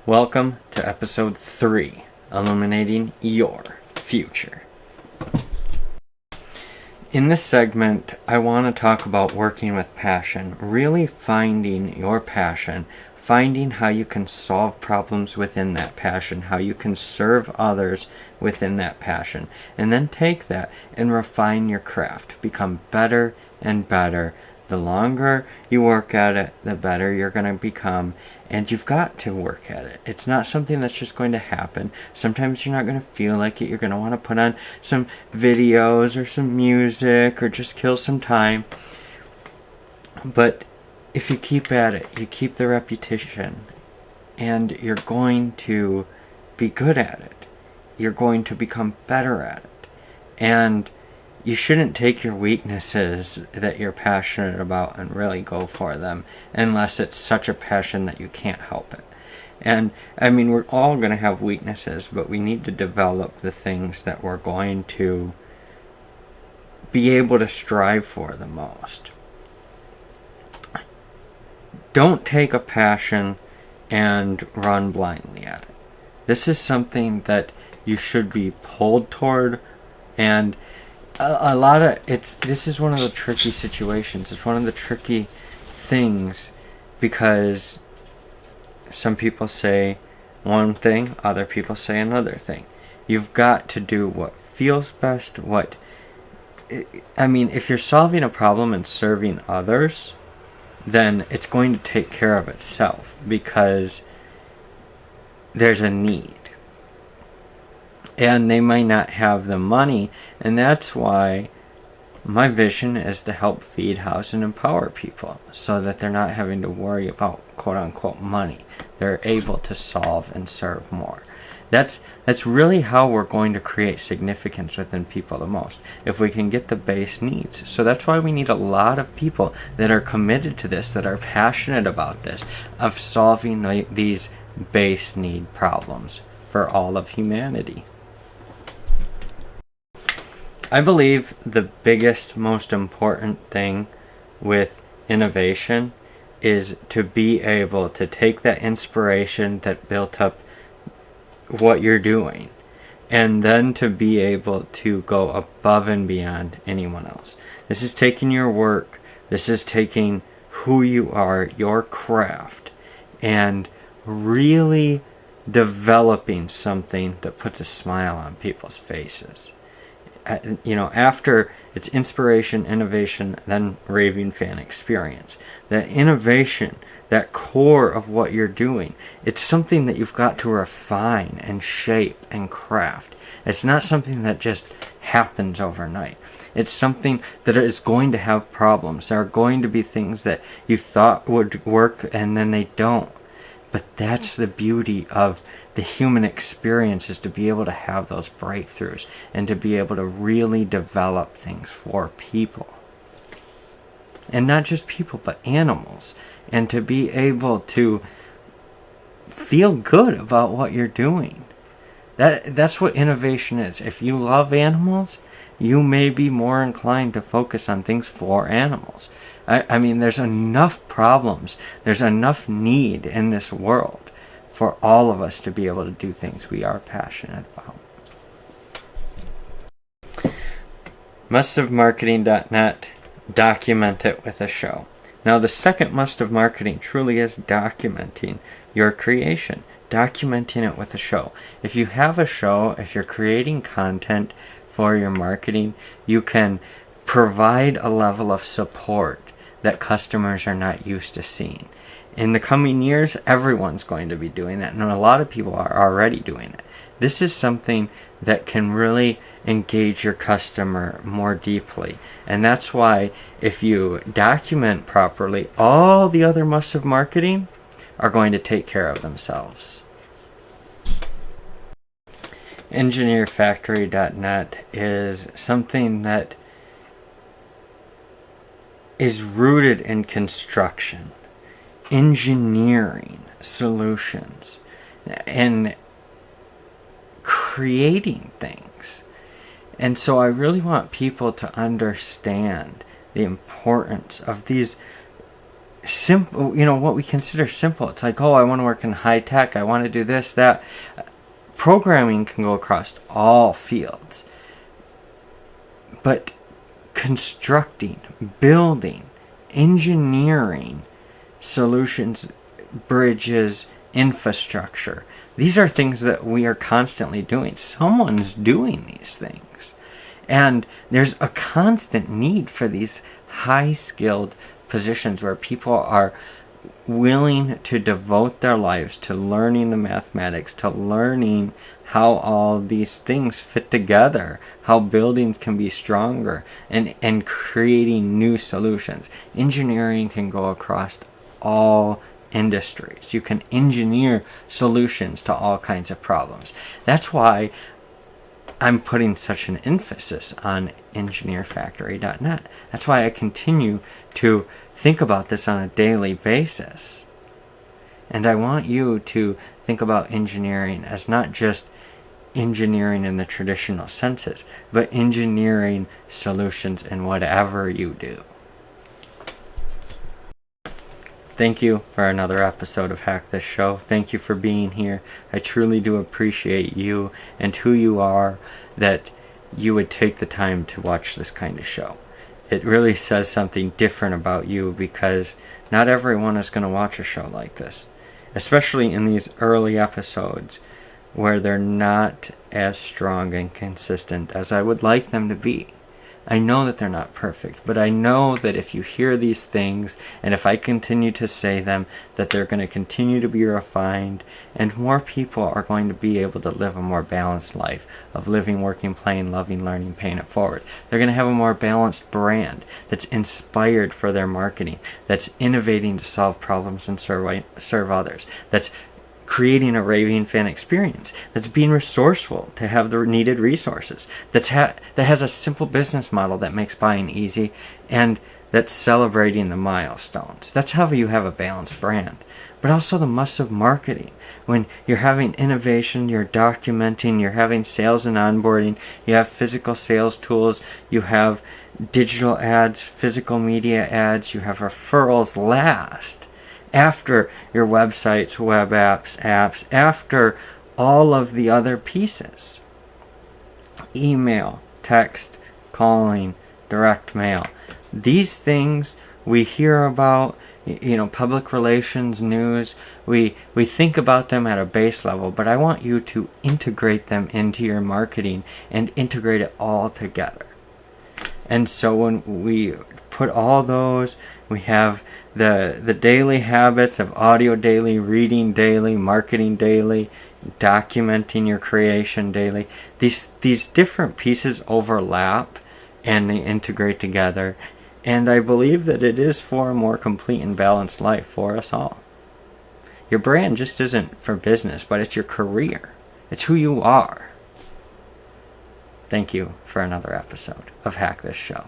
Welcome to episode 3, Illuminating Your Future. In this segment, I want to talk about working with passion, really finding your passion, finding how you can solve problems within that passion, how you can serve others within that passion, and then take that and refine your craft, become better and better. The longer you work at it, the better you're going to become, and you've got to work at it. It's not something that's just going to happen. Sometimes you're not going to feel like it. You're going to want to put on some videos or some music or just kill some time. But if you keep at it, you keep the repetition, and you're going to be good at it. You're going to become better at it. And you shouldn't take your weaknesses that you're passionate about and really go for them unless it's such a passion that you can't help it. And I mean, we're all going to have weaknesses, but we need to develop the things that we're going to be able to strive for the most. Don't take a passion and run blindly at it. This is something that you should be pulled toward, and this is one of the tricky situations. It's one of the tricky things because some people say one thing, other people say another thing. You've got to do what feels best. If you're solving a problem and serving others, then it's going to take care of itself because there's a need. And they might not have the money, and that's why my vision is to help feed, house, and empower people so that they're not having to worry about quote-unquote money. They're able to solve and serve more. That's really how we're going to create significance within people the most, if we can get the base needs. So that's why we need a lot of people that are committed to this, that are passionate about this, of solving these base need problems for all of humanity. I believe the biggest, most important thing with innovation is to be able to take that inspiration that built up what you're doing and then to be able to go above and beyond anyone else. This is taking your work, this is taking who you are, your craft, and really developing something that puts a smile on people's faces. After it's inspiration, innovation, then raving fan experience. That innovation, that core of what you're doing, it's something that you've got to refine and shape and craft. It's not something that just happens overnight. It's something that is going to have problems. There are going to be things that you thought would work and then they don't. But that's the beauty of the human experience, is to be able to have those breakthroughs and to be able to really develop things for people. And not just people, but animals. And to be able to feel good about what you're doing. That's what innovation is. If you love animals, you may be more inclined to focus on things for animals. There's enough problems, there's enough need in this world for all of us to be able to do things we are passionate about. Mustofmarketing.net, document it with a show. Now the second must of marketing truly is documenting your creation, documenting it with a show. If you have a show, if you're creating content for your marketing, you can provide a level of support that customers are not used to seeing. In the coming years, everyone's going to be doing that, and a lot of people are already doing it. This is something that can really engage your customer more deeply, and that's why if you document properly, all the other musts of marketing are going to take care of themselves. Engineerfactory.net is something that is rooted in construction, engineering solutions, and creating things. And so I really want people to understand the importance of these simple, what we consider simple. It's like, oh, I want to work in high tech. I want to do this, that. Programming can go across all fields. But constructing, building, engineering solutions, bridges, infrastructure, these are things that we are constantly doing. Someone's doing these things. And there's a constant need for these high-skilled positions where people are willing to devote their lives to learning the mathematics, to learning how all these things fit together, how buildings can be stronger, and creating new solutions. Engineering can go across all industries. You can engineer solutions to all kinds of problems. That's why I'm putting such an emphasis on engineerfactory.net. That's why I continue to think about this on a daily basis. And I want you to think about engineering as not just engineering in the traditional senses, but engineering solutions in whatever you do. Thank you for another episode of Hack This Show. Thank you for being here. I truly do appreciate you and who you are, that you would take the time to watch this kind of show. It really says something different about you, because not everyone is going to watch a show like this, especially in these early episodes where they're not as strong and consistent as I would like them to be. I know that they're not perfect, but I know that if you hear these things, and if I continue to say them, that they're going to continue to be refined, and more people are going to be able to live a more balanced life of living, working, playing, loving, learning, paying it forward. They're going to have a more balanced brand that's inspired for their marketing, that's innovating to solve problems and serve others, that's creating a raving fan experience, that's being resourceful to have the needed resources, that has a simple business model that makes buying easy, and that's celebrating the milestones. That's how you have a balanced brand. But also the must of marketing. When you're having innovation, you're documenting, you're having sales and onboarding, you have physical sales tools, you have digital ads, physical media ads, you have referrals last. After your websites, web apps, after all of the other pieces. Email, text, calling, direct mail. These things we hear about, public relations, news, we think about them at a base level, but I want you to integrate them into your marketing and integrate it all together. And so when we put all those, we have the daily habits of audio daily, reading daily, marketing daily, documenting your creation daily. These different pieces overlap and they integrate together. And I believe that it is for a more complete and balanced life for us all. Your brand just isn't for business, but it's your career. It's who you are. Thank you for another episode of Hack This Show.